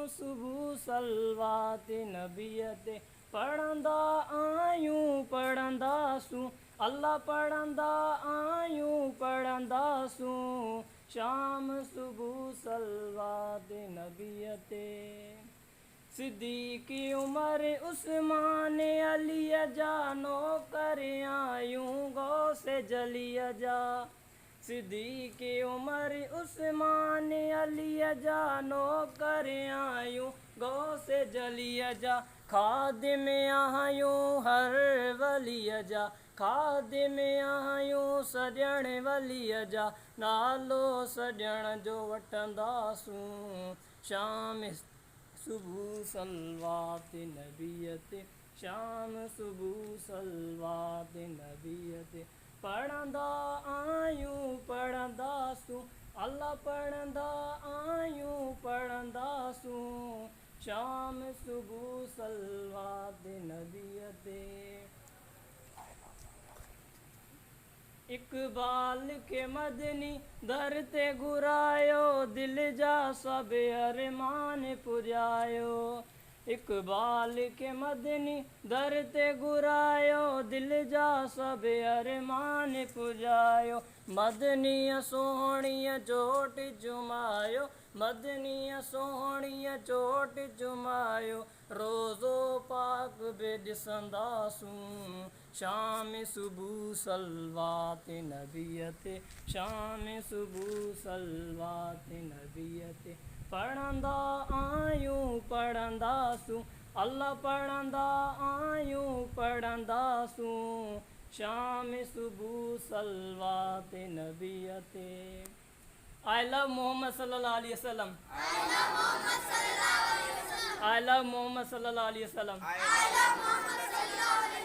सुबह सलवात नबीअ ते पढ़ंदा आहियूं पढ़ंदासूं, अल्लाह पढ़ंदा आहियूं पढ़ंदासूं, शाम सुबह सलवात नबीअ ते। सिद्दीक़ उमर उस्मान अलीअ जा नौकर आहियूं गौसे जलीअ जा। सिद्दीक़ उमर उस्मान अलीअ जा नौकर आहियूं गौसे जलीअ जा। खादिम आहियूं हर वलीअ जा, खादिम आहियूं सॼण वलीअ जा, नालो सॼण जो वठंदासूं, शाम सुबह सलवात नबीअ ते, शाम सुबह सलवात नबीअ ते। पढ़ंदा आहियूं पढ़ंदासूं, अल्लाह पढ़ंदा आहियूं पढ़ंदासूं, शाम सुबह सलवात नबीअ ते। इक़बाल के मदनी दर ते घुरायो, दिल जा सब अरमान पुॼायो। इक़बाल के मदनी दर ते घुरायो, दिल जा सब अरमान पुॼायो। मदनीअ सोहणीअ चोट जुमायो, मदनीअ सोहणीअ चोट जुमायो, रोज़ो पाक बि ॾिसंदासूं, शाम सुबह सलवात नबीअ ते, शाम सुबह सलवात नबीअ ते। पढ़ंदा आहियूं पढ़ंदासूं, अल्लाह पढ़ंदा आहियूं पढ़ंदासूं, शाम सुबह सलवात नबीअ ते। I love Muhammad sallallahu alaihi wasallam. I love Muhammad sallallahu alaihi wasallam. I love Muhammad sallallahu alaihi wasallam. I love Muhammad sallallahu alaihi wasallam.